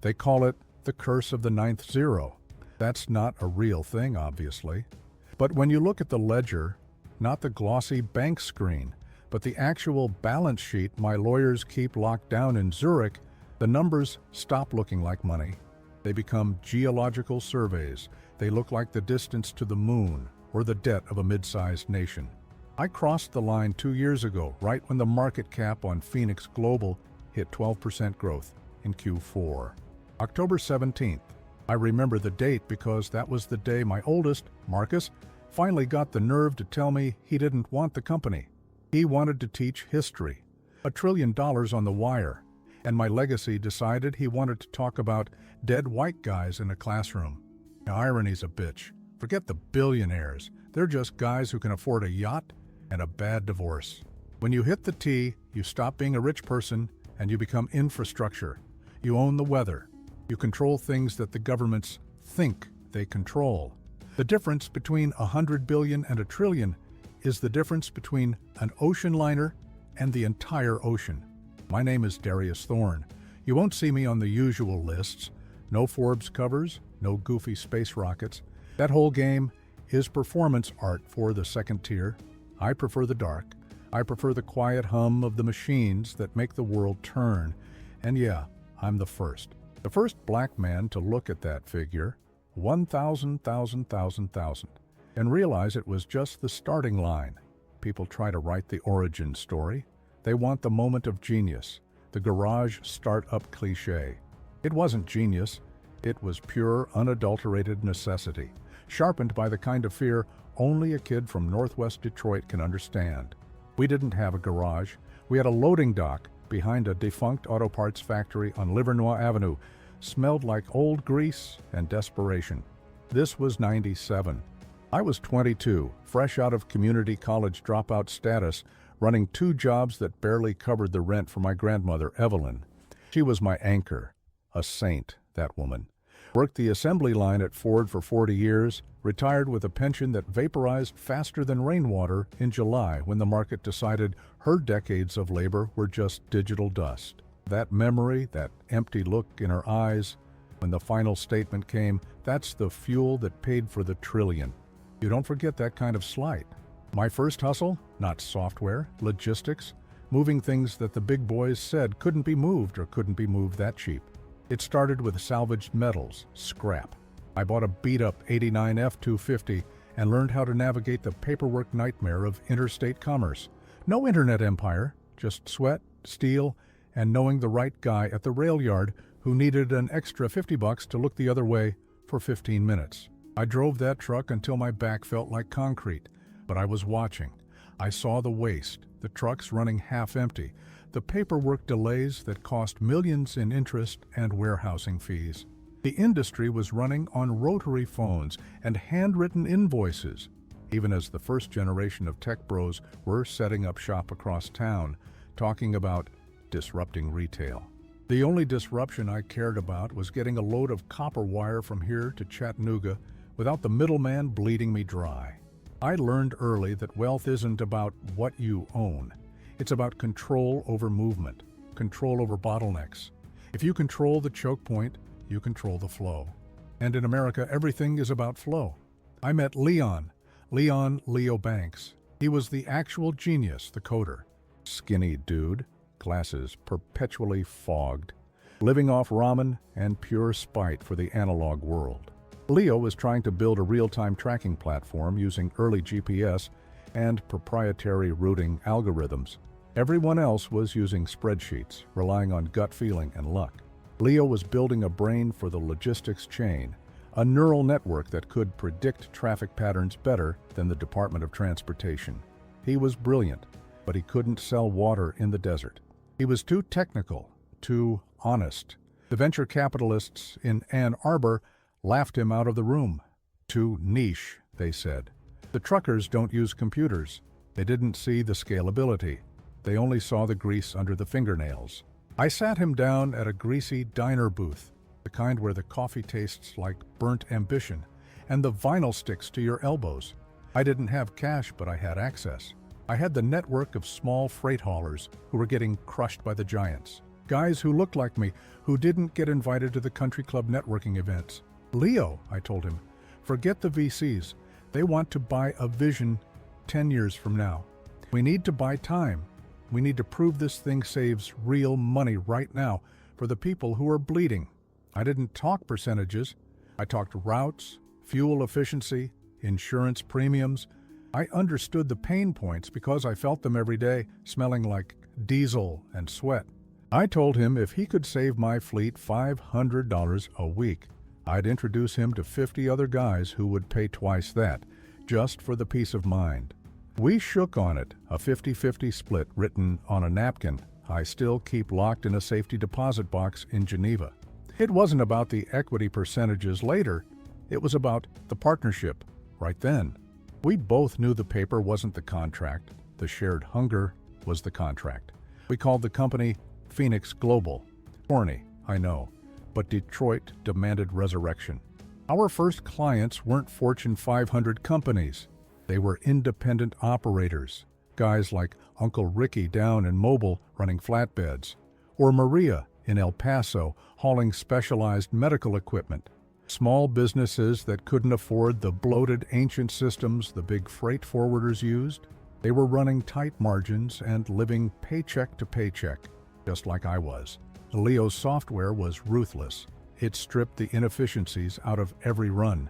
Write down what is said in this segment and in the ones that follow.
They call it the curse of the ninth zero. That's not a real thing, obviously. But when you look at the ledger, not the glossy bank screen, but the actual balance sheet my lawyers keep locked down in Zurich, the numbers stop looking like money. They become geological surveys. They look like the distance to the moon or the debt of a mid-sized nation. I crossed the line 2 years ago, right when the market cap on Phoenix Global hit 12% growth in Q4. October 17th. I remember the date because that was the day my oldest, Marcus, finally got the nerve to tell me he didn't want the company. He wanted to teach history. $1 trillion on the wire. And my legacy decided he wanted to talk about dead white guys in a classroom. Now, irony's a bitch. Forget the billionaires. They're just guys who can afford a yacht and a bad divorce. When you hit the T, you stop being a rich person and you become infrastructure. You own the weather. You control things that the governments think they control. The difference between 100 billion and a trillion is the difference between an ocean liner and the entire ocean. My name is Darius Thorne. You won't see me on the usual lists. No Forbes covers, no goofy space rockets. That whole game is performance art for the second tier. I prefer the dark. I prefer the quiet hum of the machines that make the world turn. And yeah, I'm the first. The first black man to look at that figure, 1,000, and realize it was just the starting line. People try to write the origin story. They want the moment of genius, the garage startup cliché. It wasn't genius. It was pure, unadulterated necessity, sharpened by the kind of fear only a kid from Northwest Detroit can understand. We didn't have a garage. We had a loading dock behind a defunct auto parts factory on Livernois Avenue. Smelled like old grease and desperation. This was '97. I was 22, fresh out of community college dropout status, running 2 jobs that barely covered the rent for my grandmother, Evelyn. She was my anchor. A saint, that woman. Worked the assembly line at Ford for 40 years, retired with a pension that vaporized faster than rainwater in July when the market decided her decades of labor were just digital dust. That memory, that empty look in her eyes, when the final statement came, that's the fuel that paid for the trillion. You don't forget that kind of slight. My first hustle, not software, logistics, moving things that the big boys said couldn't be moved or couldn't be moved that cheap. It started with salvaged metals, scrap. I bought a beat-up '89 F-250 and learned how to navigate the paperwork nightmare of interstate commerce. No internet empire, just sweat, steel, and knowing the right guy at the rail yard who needed an extra $50 to look the other way for 15 minutes. I drove that truck until my back felt like concrete, but I was watching. I saw the waste, the trucks running half empty, the paperwork delays that cost millions in interest and warehousing fees. The industry was running on rotary phones and handwritten invoices, even as the first generation of tech bros were setting up shop across town, talking about disrupting retail. The only disruption I cared about was getting a load of copper wire from here to Chattanooga without the middleman bleeding me dry. I learned early that wealth isn't about what you own. It's about control over movement, control over bottlenecks. If you control the choke point, you control the flow. And in America, everything is about flow. I met Leo Banks. He was the actual genius, the coder. Skinny dude, glasses perpetually fogged, living off ramen and pure spite for the analog world. Leo was trying to build a real-time tracking platform using early GPS and proprietary routing algorithms. Everyone else was using spreadsheets, relying on gut feeling and luck. Leo was building a brain for the logistics chain, a neural network that could predict traffic patterns better than the Department of Transportation. He was brilliant, but he couldn't sell water in the desert. He was too technical, too honest. The venture capitalists in Ann Arbor laughed him out of the room. Too niche, they said. The truckers don't use computers. They didn't see the scalability. They only saw the grease under the fingernails. I sat him down at a greasy diner booth, the kind where the coffee tastes like burnt ambition, and the vinyl sticks to your elbows. I didn't have cash, but I had access. I had the network of small freight haulers who were getting crushed by the giants. Guys who looked like me, who didn't get invited to the country club networking events. Leo, I told him, forget the VCs. They want to buy a vision 10 years from now. We need to buy time. We need to prove this thing saves real money right now for the people who are bleeding. I didn't talk percentages. I talked routes, fuel efficiency, insurance premiums. I understood the pain points because I felt them every day, smelling like diesel and sweat. I told him if he could save my fleet $500 a week, I'd introduce him to 50 other guys who would pay twice that, just for the peace of mind. We shook on it, a 50-50 split written on a napkin I still keep locked in a safety deposit box in Geneva. It wasn't about the equity percentages later, it was about the partnership right then. We both knew the paper wasn't the contract, the shared hunger was the contract. We called the company Phoenix Global. Corny, I know, but Detroit demanded resurrection. Our first clients weren't Fortune 500 companies. They were independent operators, guys like Uncle Ricky down in Mobile running flatbeds, or Maria in El Paso hauling specialized medical equipment. Small businesses that couldn't afford the bloated ancient systems the big freight forwarders used. They were running tight margins and living paycheck to paycheck, just like I was. Leo's software was ruthless. It stripped the inefficiencies out of every run.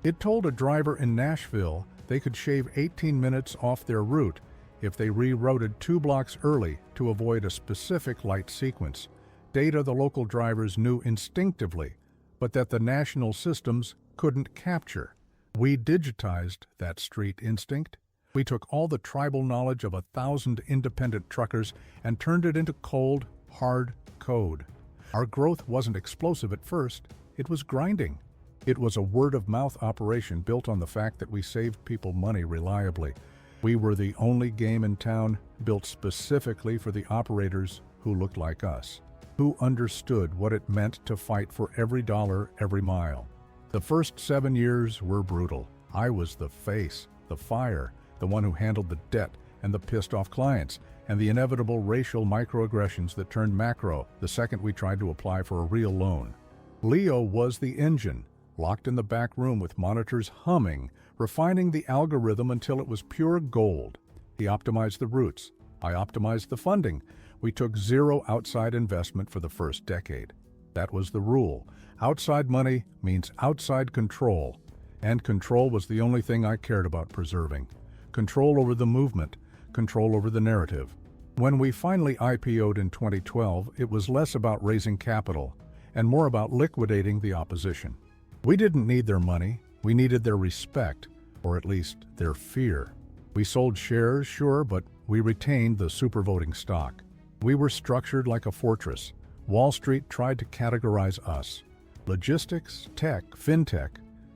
It told a driver in Nashville they could shave 18 minutes off their route if they rerouted 2 blocks early to avoid a specific light sequence, data the local drivers knew instinctively, but that the national systems couldn't capture. We digitized that street instinct. We took all the tribal knowledge of 1,000 independent truckers and turned it into cold, hard code. Our growth wasn't explosive at first, it was grinding. It was a word-of-mouth operation built on the fact that we saved people money reliably. We were the only game in town built specifically for the operators who looked like us, who understood what it meant to fight for every dollar, every mile. The first 7 years were brutal. I was the face, the fire, the one who handled the debt and the pissed-off clients, and the inevitable racial microaggressions that turned macro the second we tried to apply for a real loan. Leo was the engine, locked in the back room with monitors humming, refining the algorithm until it was pure gold. He optimized the routes. I optimized the funding. We took zero outside investment for the first decade. That was the rule. Outside money means outside control, and control was the only thing I cared about preserving. Control over the movement, control over the narrative. When we finally IPO'd in 2012, it was less about raising capital and more about liquidating the opposition. We didn't need their money, we needed their respect, or at least their fear. We sold shares, sure, but we retained the supervoting stock. We were structured like a fortress. Wall Street tried to categorize us. Logistics, tech, fintech,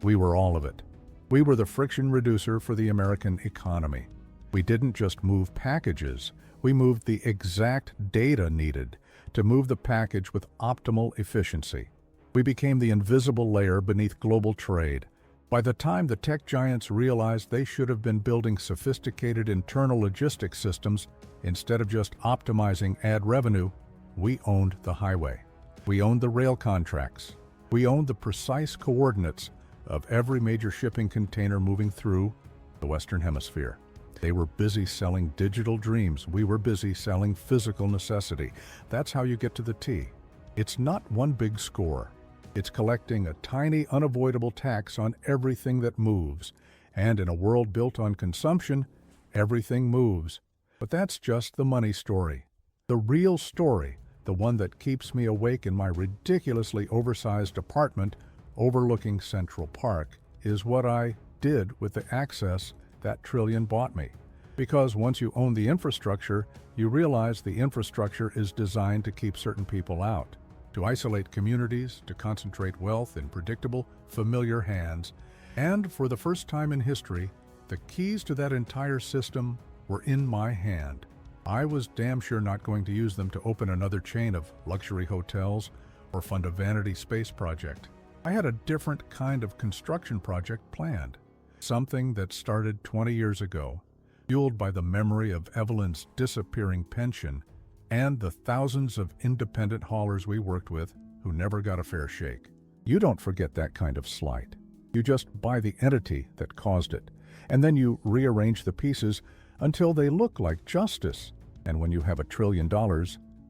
we were all of it. We were the friction reducer for the American economy. We didn't just move packages, we moved the exact data needed to move the package with optimal efficiency. We became the invisible layer beneath global trade. By the time the tech giants realized they should have been building sophisticated internal logistics systems instead of just optimizing ad revenue, we owned the highway. We owned the rail contracts. We owned the precise coordinates of every major shipping container moving through the Western Hemisphere. They were busy selling digital dreams. We were busy selling physical necessity. That's how you get to the T. It's not one big score. It's collecting a tiny, unavoidable tax on everything that moves. And in a world built on consumption, everything moves. But that's just the money story. The real story, the one that keeps me awake in my ridiculously oversized apartment overlooking Central Park, is what I did with the access that Trillion bought me. Because once you own the infrastructure, you realize the infrastructure is designed to keep certain people out, to isolate communities, to concentrate wealth in predictable, familiar hands. And for the first time in history, the keys to that entire system were in my hand. I was damn sure not going to use them to open another chain of luxury hotels or fund a vanity space project. I had a different kind of construction project planned, something that started 20 years ago, fueled by the memory of Evelyn's disappearing pension and the thousands of independent haulers we worked with who never got a fair shake. You don't forget that kind of slight. You just buy the entity that caused it, and then you rearrange the pieces until they look like justice. And when you have $1 trillion,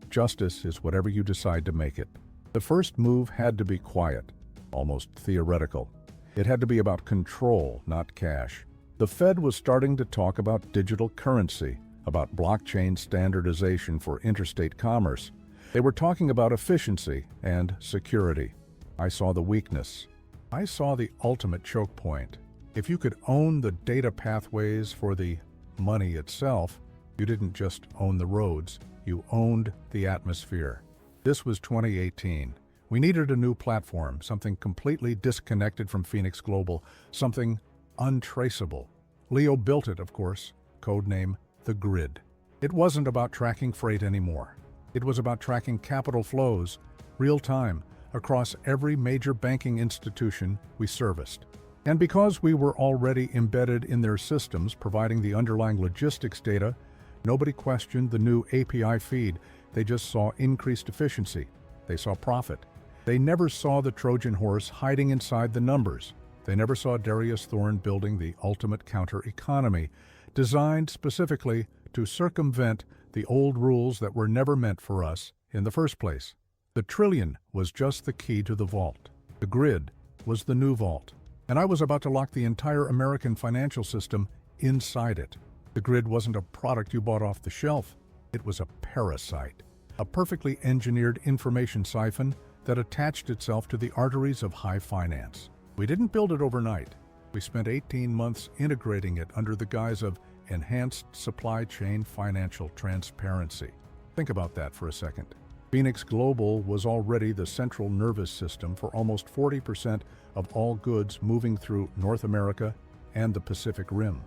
justice is whatever you decide to make it. The first move had to be quiet, almost theoretical. It had to be about control, not cash. The Fed was starting to talk about digital currency, about blockchain standardization for interstate commerce. They were talking about efficiency and security. I saw the weakness. I saw the ultimate choke point. If you could own the data pathways for the money itself, you didn't just own the roads, you owned the atmosphere. This was 2018. We needed a new platform, something completely disconnected from Phoenix Global, something untraceable. Leo built it, of course, codename the Grid. It wasn't about tracking freight anymore. It was about tracking capital flows, real-time, across every major banking institution we serviced. And because we were already embedded in their systems providing the underlying logistics data, nobody questioned the new API feed. They just saw increased efficiency. They saw profit. They never saw the Trojan horse hiding inside the numbers. They never saw Darius Thorne building the ultimate counter-economy, designed specifically to circumvent the old rules that were never meant for us in the first place. The trillion was just the key to the vault. The Grid was the new vault. And I was about to lock the entire American financial system inside it. The Grid wasn't a product you bought off the shelf. It was a parasite, a perfectly engineered information siphon that attached itself to the arteries of high finance. We didn't build it overnight. We spent 18 months integrating it under the guise of enhanced supply chain financial transparency. Think about that for a second. Phoenix Global was already the central nervous system for almost 40% of all goods moving through North America and the Pacific Rim.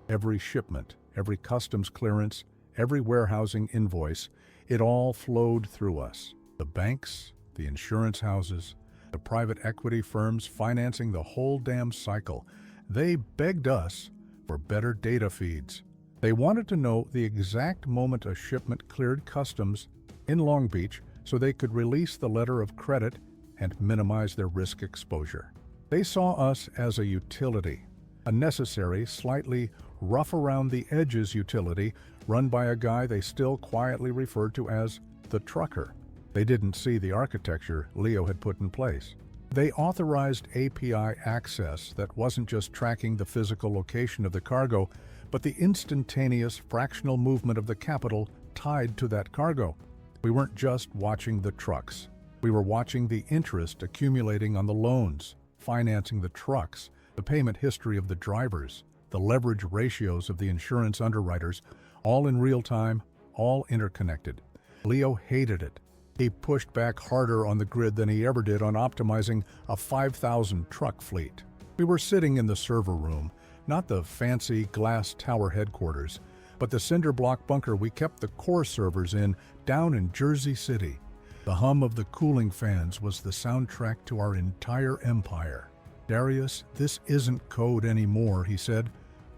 Every shipment, every customs clearance, every warehousing invoice, it all flowed through us. The banks, the insurance houses, the private equity firms financing the whole damn cycle, they begged us for better data feeds. They wanted to know the exact moment a shipment cleared customs in Long Beach so they could release the letter of credit and minimize their risk exposure. They saw us as a utility, a necessary, slightly rough around the edges utility run by a guy they still quietly referred to as the trucker. They didn't see the architecture Leo had put in place. They authorized API access that wasn't just tracking the physical location of the cargo, but the instantaneous fractional movement of the capital tied to that cargo. We weren't just watching the trucks. We were watching the interest accumulating on the loans, financing the trucks, the payment history of the drivers, the leverage ratios of the insurance underwriters, all in real time, all interconnected. Leo hated it. He pushed back harder on the Grid than he ever did on optimizing a 5,000 truck fleet. We were sitting in the server room, not the fancy glass tower headquarters, but the cinder block bunker we kept the core servers in down in Jersey City. The hum of the cooling fans was the soundtrack to our entire empire. "Darius, this isn't code anymore," he said,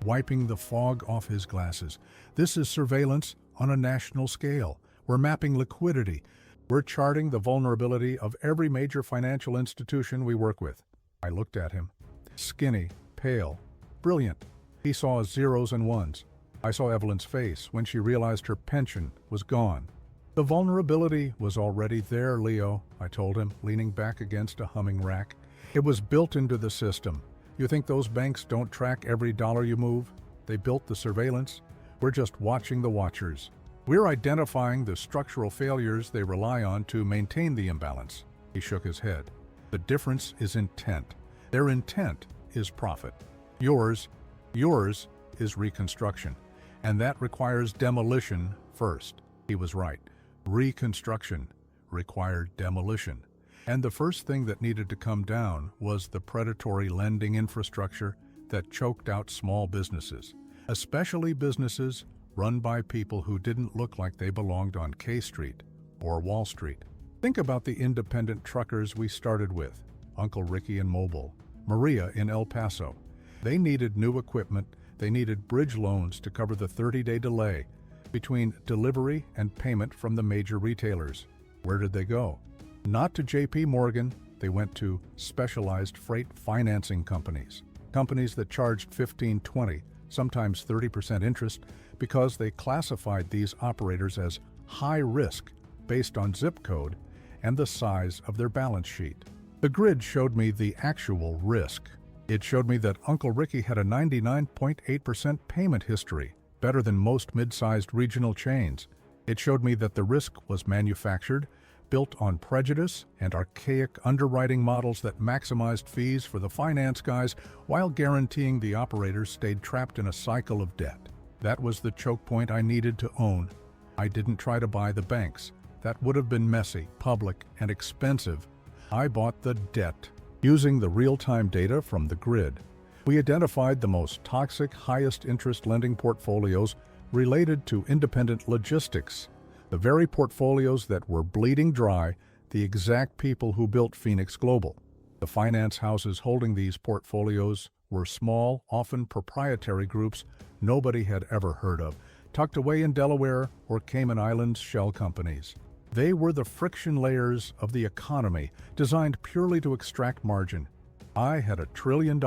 wiping the fog off his glasses. "This is surveillance on a national scale. We're mapping liquidity. We're charting the vulnerability of every major financial institution we work with." I looked at him. Skinny, pale, brilliant. He saw zeros and ones. I saw Evelyn's face when she realized her pension was gone. "The vulnerability was already there, Leo," I told him, leaning back against a humming rack. "It was built into the system. You think those banks don't track every dollar you move? They built the surveillance. We're just watching the watchers. We're identifying the structural failures they rely on to maintain the imbalance." He shook his head. "The difference is intent. Their intent is profit. Yours is reconstruction. And that requires demolition first." He was right. Reconstruction required demolition. And the first thing that needed to come down was the predatory lending infrastructure that choked out small businesses, especially businesses run by people who didn't look like they belonged on K Street or Wall Street. Think about the independent truckers we started with, Uncle Ricky in Mobile, Maria in El Paso. They needed new equipment. They needed bridge loans to cover the 30-day delay between delivery and payment from the major retailers. Where did they go? Not to JP Morgan, they went to specialized freight financing companies. Companies that charged 15, 20, sometimes 30% interest because they classified these operators as high risk based on zip code and the size of their balance sheet. The grid showed me the actual risk. It showed me that Uncle Ricky had a 99.8% payment history, better than most mid-sized regional chains. It showed me that the risk was manufactured, built on prejudice and archaic underwriting models that maximized fees for the finance guys while guaranteeing the operators stayed trapped in a cycle of debt. That was the choke point I needed to own. I didn't try to buy the banks. That would have been messy, public, and expensive. I bought the debt. Using the real-time data from the grid, we identified the most toxic, highest-interest lending portfolios related to independent logistics, the very portfolios that were bleeding dry, the exact people who built Phoenix Global. The finance houses holding these portfolios were small, often proprietary groups nobody had ever heard of, tucked away in Delaware or Cayman Islands shell companies. They were the friction layers of the economy, designed purely to extract margin. I had $1 trillion.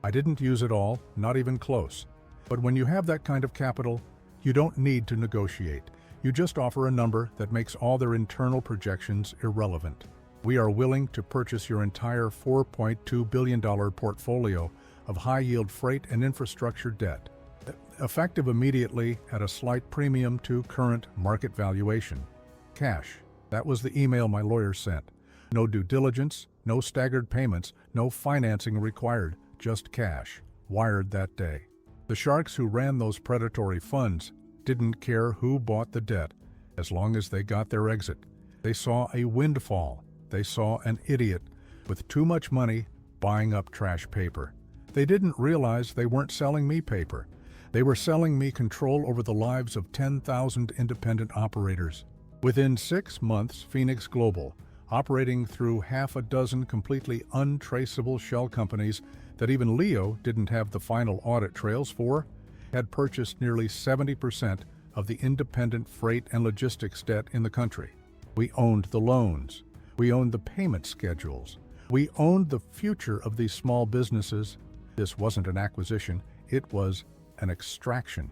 I didn't use it all, not even close. But when you have that kind of capital, you don't need to negotiate. You just offer a number that makes all their internal projections irrelevant. We are willing to purchase your entire $4.2 billion portfolio of high-yield freight and infrastructure debt, effective immediately at a slight premium to current market valuation. Cash. That was the email my lawyer sent. No due diligence, no staggered payments, no financing required, just cash, wired that day. The sharks who ran those predatory funds didn't care who bought the debt, as long as they got their exit. They saw a windfall. They saw an idiot with too much money buying up trash paper. They didn't realize they weren't selling me paper. They were selling me control over the lives of 10,000 independent operators. Within 6 months, Phoenix Global, operating through half a dozen completely untraceable shell companies that even Leo didn't have the final audit trails for, had purchased nearly 70% of the independent freight and logistics debt in the country. We owned the loans. We owned the payment schedules. We owned the future of these small businesses. This wasn't an acquisition, it was an extraction.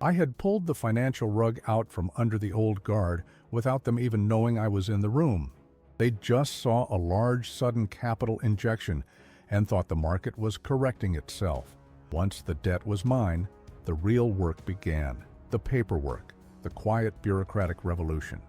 I had pulled the financial rug out from under the old guard without them even knowing I was in the room. They just saw a large, sudden capital injection and thought the market was correcting itself. Once the debt was mine, the real work began, the paperwork, the quiet bureaucratic revolution.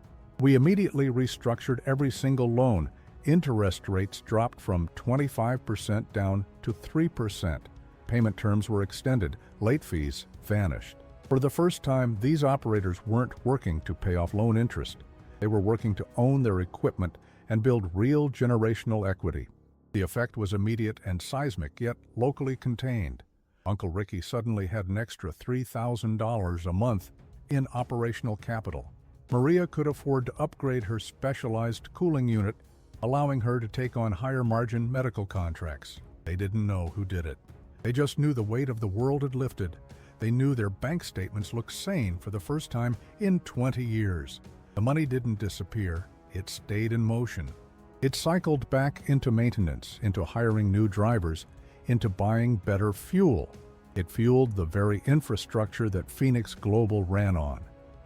We immediately restructured every single loan. Interest rates dropped from 25% down to 3%. Payment terms were extended. Late fees vanished. For the first time, these operators weren't working to pay off loan interest. They were working to own their equipment and build real generational equity. The effect was immediate and seismic, yet locally contained. Uncle Ricky suddenly had an extra $3,000 a month in operational capital. Maria could afford to upgrade her specialized cooling unit, allowing her to take on higher-margin medical contracts. They didn't know who did it. They just knew the weight of the world had lifted. They knew their bank statements looked sane for the first time in 20 years. The money didn't disappear. It stayed in motion. It cycled back into maintenance, into hiring new drivers, into buying better fuel. It fueled the very infrastructure that Phoenix Global ran on.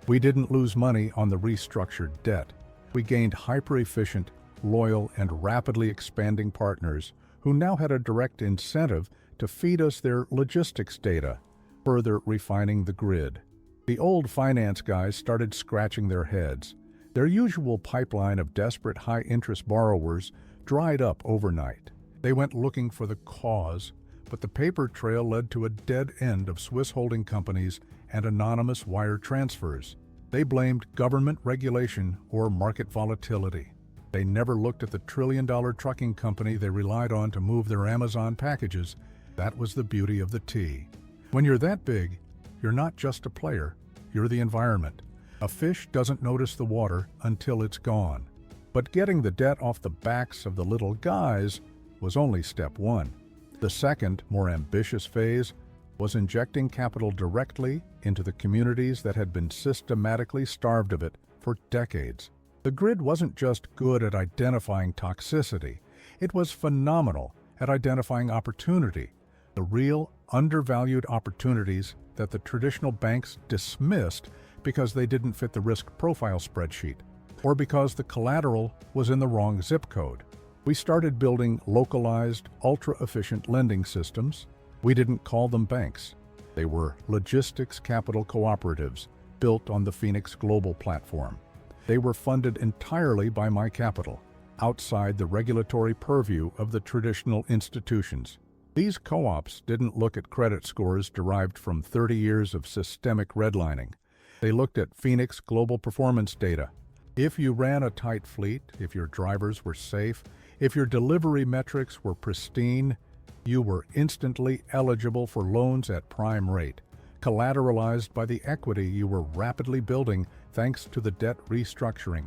We didn't lose money on the restructured debt. We gained hyper-efficient, loyal, and rapidly expanding partners who now had a direct incentive to feed us their logistics data, further refining the grid. The old finance guys started scratching their heads. Their usual pipeline of desperate high-interest borrowers dried up overnight. They went looking for the cause, but the paper trail led to a dead end of Swiss holding companies and anonymous wire transfers. They blamed government regulation or market volatility. They never looked at the trillion-dollar trucking company they relied on to move their Amazon packages. That was the beauty of the T. When you're that big, you're not just a player, you're the environment. A fish doesn't notice the water until it's gone. But getting the debt off the backs of the little guys was only step one. The second, more ambitious phase was injecting capital directly into the communities that had been systematically starved of it for decades. The grid wasn't just good at identifying toxicity, it was phenomenal at identifying opportunity, the real undervalued opportunities that the traditional banks dismissed because they didn't fit the risk profile spreadsheet, or because the collateral was in the wrong zip code. We started building localized, ultra-efficient lending systems. We didn't call them banks. They were logistics capital cooperatives built on the Phoenix Global platform. They were funded entirely by my capital, outside the regulatory purview of the traditional institutions. These co-ops didn't look at credit scores derived from 30 years of systemic redlining. They looked at Phoenix Global performance data. If you ran a tight fleet, if your drivers were safe, if your delivery metrics were pristine, you were instantly eligible for loans at prime rate, collateralized by the equity you were rapidly building thanks to the debt restructuring.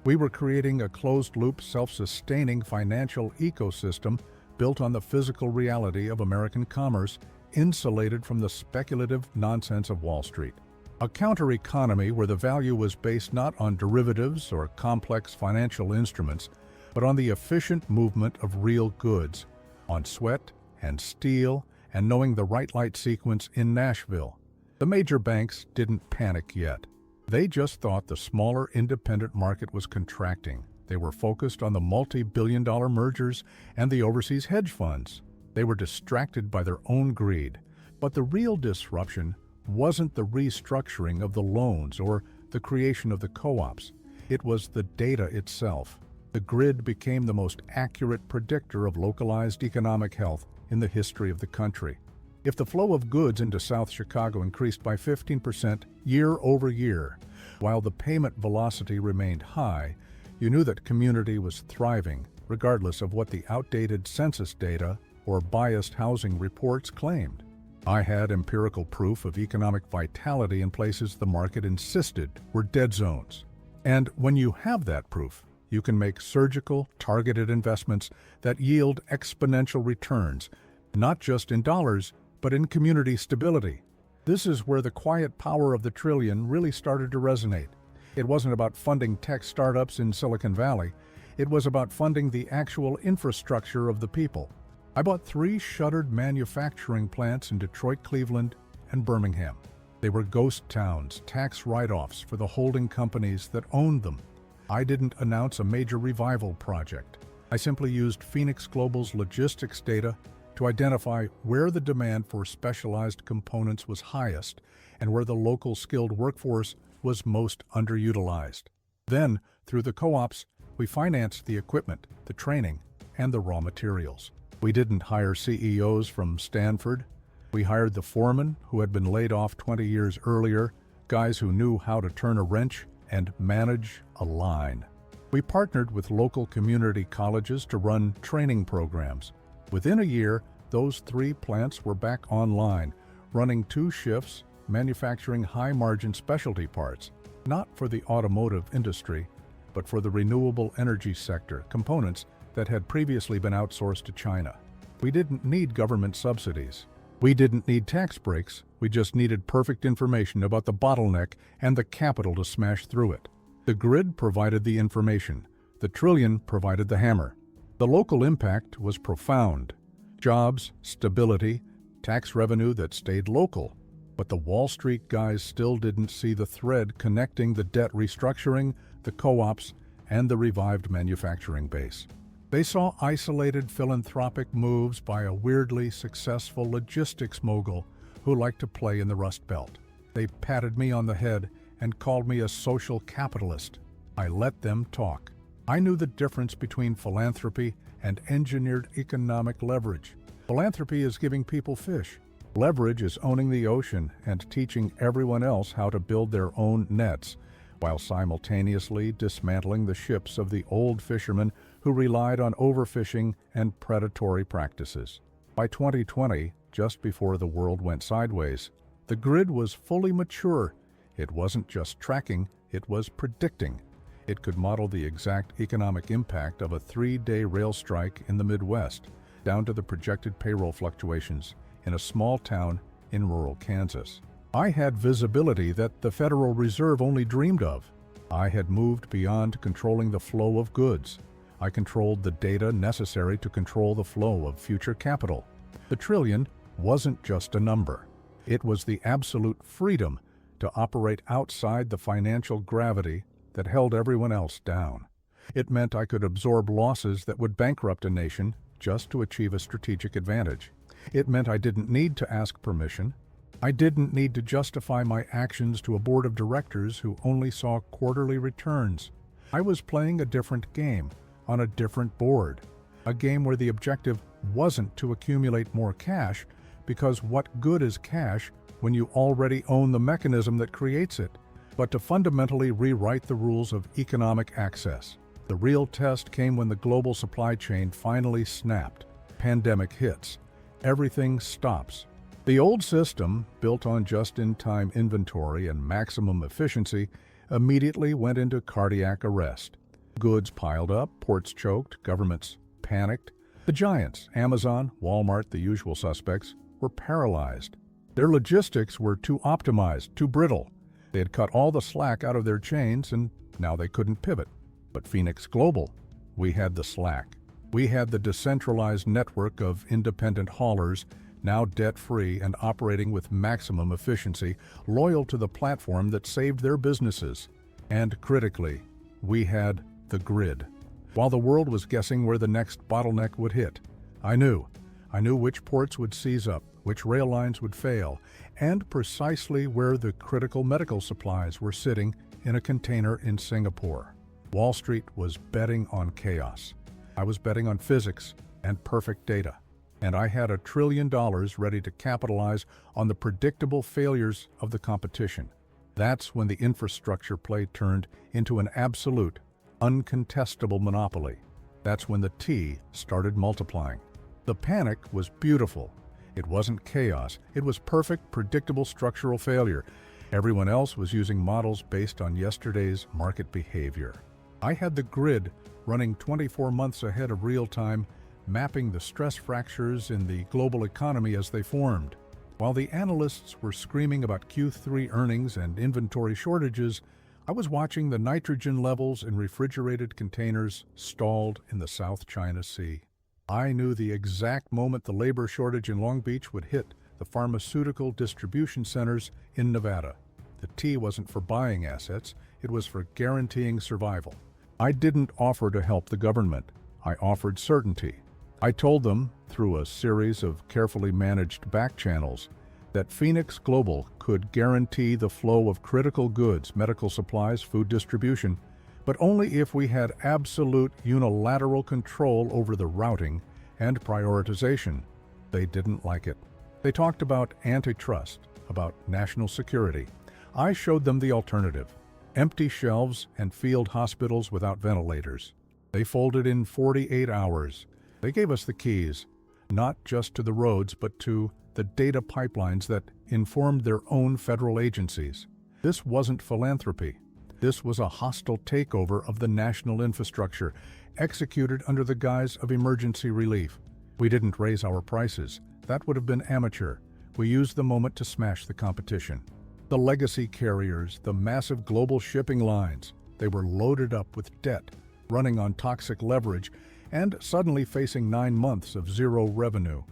We were creating a closed-loop, self-sustaining financial ecosystem built on the physical reality of American commerce, insulated from the speculative nonsense of Wall Street. A counter-economy where the value was based not on derivatives or complex financial instruments, but on the efficient movement of real goods, on sweat and steel and knowing the right light sequence in Nashville. The major banks didn't panic yet. They just thought the smaller independent market was contracting. They were focused on the multi-billion-dollar mergers and the overseas hedge funds. They were distracted by their own greed. But the real disruption wasn't the restructuring of the loans or the creation of the co-ops. It was the data itself. The grid became the most accurate predictor of localized economic health in the history of the country. If the flow of goods into South Chicago increased by 15% year over year, while the payment velocity remained high, you knew that community was thriving, regardless of what the outdated census data or biased housing reports claimed. I had empirical proof of economic vitality in places the market insisted were dead zones. And when you have that proof, you can make surgical, targeted investments that yield exponential returns, not just in dollars, but in community stability. This is where the quiet power of the trillion really started to resonate. It wasn't about funding tech startups in Silicon Valley. It was about funding the actual infrastructure of the people. I bought 3 shuttered manufacturing plants in Detroit, Cleveland, and Birmingham. They were ghost towns, tax write-offs for the holding companies that owned them. I didn't announce a major revival project. I simply used Phoenix Global's logistics data to identify where the demand for specialized components was highest and where the local skilled workforce was most underutilized. Then, through the co-ops, we financed the equipment, the training, and the raw materials. We didn't hire CEOs from Stanford. We hired the foreman who had been laid off 20 years earlier, guys who knew how to turn a wrench and manage a line. We partnered with local community colleges to run training programs. Within a year, those 3 plants were back online, running 2 shifts, manufacturing high-margin specialty parts, not for the automotive industry, but for the renewable energy sector, components that had previously been outsourced to China. We didn't need government subsidies. We didn't need tax breaks. We just needed perfect information about the bottleneck and the capital to smash through it. The grid provided the information. The trillion provided the hammer. The local impact was profound. Jobs, stability, tax revenue that stayed local. But the Wall Street guys still didn't see the thread connecting the debt restructuring, the co-ops, and the revived manufacturing base. They saw isolated philanthropic moves by a weirdly successful logistics mogul who liked to play in the Rust Belt. They patted me on the head and called me a social capitalist. I let them talk. I knew the difference between philanthropy and engineered economic leverage. Philanthropy is giving people fish. Leverage is owning the ocean and teaching everyone else how to build their own nets, while simultaneously dismantling the ships of the old fishermen who relied on overfishing and predatory practices. By 2020, just before the world went sideways, the grid was fully mature. It wasn't just tracking, it was predicting. It could model the exact economic impact of a 3-day rail strike in the Midwest, down to the projected payroll fluctuations in a small town in rural Kansas. I had visibility that the Federal Reserve only dreamed of. I had moved beyond controlling the flow of goods. I controlled the data necessary to control the flow of future capital. The trillion wasn't just a number. It was the absolute freedom to operate outside the financial gravity that held everyone else down. It meant I could absorb losses that would bankrupt a nation just to achieve a strategic advantage. It meant I didn't need to ask permission. I didn't need to justify my actions to a board of directors who only saw quarterly returns. I was playing a different game on a different board, a game where the objective wasn't to accumulate more cash, because what good is cash when you already own the mechanism that creates it, but to fundamentally rewrite the rules of economic access. The real test came when the global supply chain finally snapped. Pandemic hits. Everything stops. The old system, built on just-in-time inventory and maximum efficiency, immediately went into cardiac arrest. Goods piled up, ports choked, governments panicked. The giants, Amazon, Walmart, the usual suspects, were paralyzed. Their logistics were too optimized, too brittle. They had cut all the slack out of their chains, and now they couldn't pivot. But Phoenix Global, we had the slack. We had the decentralized network of independent haulers, now debt-free and operating with maximum efficiency, loyal to the platform that saved their businesses. And critically, we had the grid. While the world was guessing where the next bottleneck would hit, I knew which ports would seize up, which rail lines would fail, and precisely where the critical medical supplies were sitting in a container in Singapore. Wall Street was betting on chaos. I was betting on physics and perfect data. And I had $1 trillion ready to capitalize on the predictable failures of the competition. That's when the infrastructure play turned into an absolute, uncontestable monopoly. That's when the T started multiplying. The panic was beautiful. It wasn't chaos. It was perfect, predictable structural failure. Everyone else was using models based on yesterday's market behavior. I had the grid running 24 months ahead of real time, mapping the stress fractures in the global economy as they formed. While the analysts were screaming about Q3 earnings and inventory shortages, I was watching the nitrogen levels in refrigerated containers stalled in the South China Sea. I knew the exact moment the labor shortage in Long Beach would hit the pharmaceutical distribution centers in Nevada. The T wasn't for buying assets, it was for guaranteeing survival. I didn't offer to help the government. I offered certainty. I told them, through a series of carefully managed back channels, that Phoenix Global could guarantee the flow of critical goods, medical supplies, food distribution, but only if we had absolute unilateral control over the routing and prioritization. They didn't like it. They talked about antitrust, about national security. I showed them the alternative: empty shelves and field hospitals without ventilators. They folded in 48 hours. They gave us the keys, not just to the roads, but to the data pipelines that informed their own federal agencies. This wasn't philanthropy. This was a hostile takeover of the national infrastructure, executed under the guise of emergency relief. We didn't raise our prices. That would have been amateur. We used the moment to smash the competition. The legacy carriers, the massive global shipping lines, they were loaded up with debt, running on toxic leverage, and suddenly facing 9 months of zero revenue.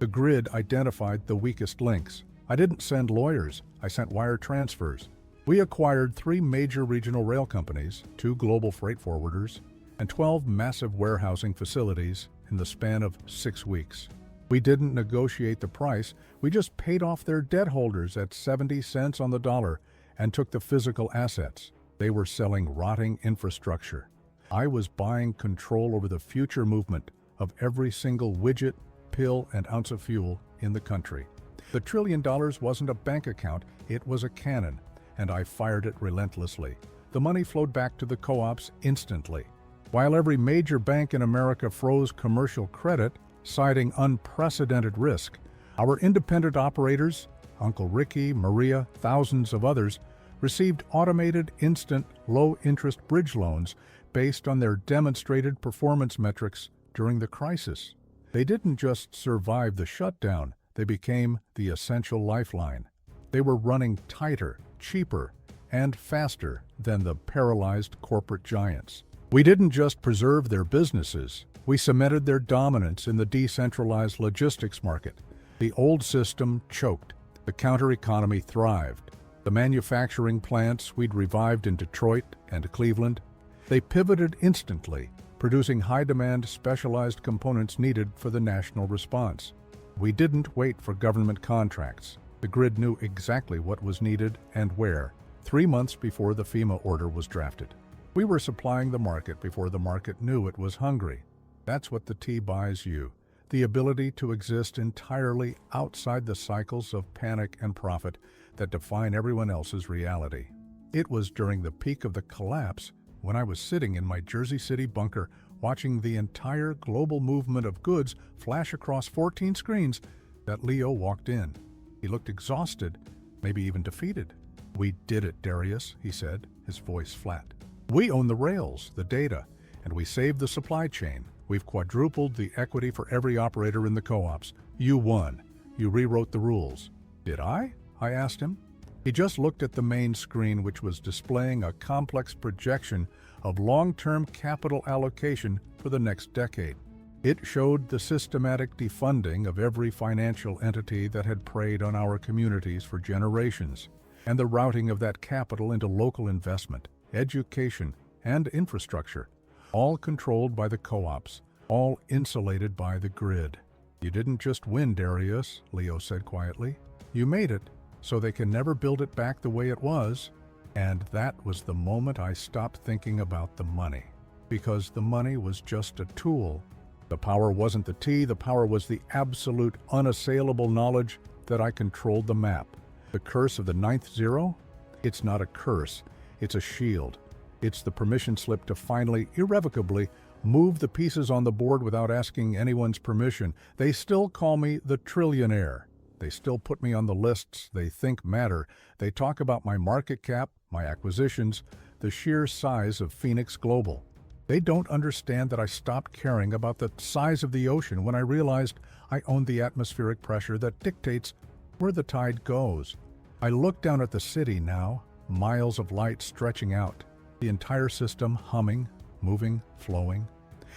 The grid identified the weakest links. I didn't send lawyers, I sent wire transfers. We acquired 3 major regional rail companies, 2 global freight forwarders, and 12 massive warehousing facilities in the span of 6 weeks. We didn't negotiate the price, we just paid off their debt holders at 70 cents on the dollar and took the physical assets. They were selling rotting infrastructure. I was buying control over the future movement of every single widget, pill, and ounce of fuel in the country. The $1 trillion wasn't a bank account, it was a cannon, and I fired it relentlessly. The money flowed back to the co-ops instantly. While every major bank in America froze commercial credit, citing unprecedented risk, our independent operators, Uncle Ricky, Maria, thousands of others, received automated, instant, low-interest bridge loans based on their demonstrated performance metrics during the crisis. They didn't just survive the shutdown, They became the essential lifeline. They were running tighter, cheaper, and faster than the paralyzed corporate giants. We didn't just preserve their businesses, we cemented their dominance in the decentralized logistics market. The old system choked. The counter-economy thrived. The manufacturing plants we'd revived in Detroit and Cleveland, they pivoted instantly, producing high-demand specialized components needed for the national response. We didn't wait for government contracts. The grid knew exactly what was needed and where, 3 months before the FEMA order was drafted. We were supplying the market before the market knew it was hungry. That's what the T buys you, the ability to exist entirely outside the cycles of panic and profit that define everyone else's reality. It was during the peak of the collapse, when I was sitting in my Jersey City bunker watching the entire global movement of goods flash across 14 screens, that Leo walked in. He looked exhausted, maybe even defeated. "We did it, Darius," he said, his voice flat. "We own the rails, the data, and we saved the supply chain. We've quadrupled the equity for every operator in the co-ops. You won. You rewrote the rules." "Did I?" I asked him. He just looked at the main screen, which was displaying a complex projection of long-term capital allocation for the next decade. It showed the systematic defunding of every financial entity that had preyed on our communities for generations, and the routing of that capital into local investment, education, and infrastructure, all controlled by the co-ops, all insulated by the grid. "You didn't just win, Darius," Leo said quietly. "You made it so they can never build it back the way it was." And that was the moment I stopped thinking about the money. Because the money was just a tool. The power wasn't the T, the power was the absolute, unassailable knowledge that I controlled the map. The curse of the ninth zero? It's not a curse, it's a shield. It's the permission slip to finally, irrevocably, move the pieces on the board without asking anyone's permission. They still call me the Trillionaire. They still put me on the lists they think matter. They talk about my market cap, my acquisitions, the sheer size of Phoenix Global. They don't understand that I stopped caring about the size of the ocean when I realized I owned the atmospheric pressure that dictates where the tide goes. I look down at the city now, miles of light stretching out, the entire system humming, moving, flowing,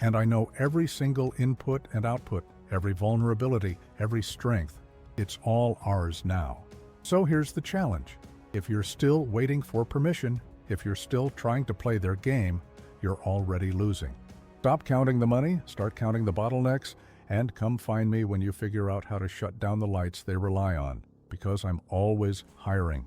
and I know every single input and output, every vulnerability, every strength. It's all ours now. So here's the challenge. If you're still waiting for permission, if you're still trying to play their game, you're already losing. Stop counting the money, start counting the bottlenecks, and come find me when you figure out how to shut down the lights they rely on, because I'm always hiring.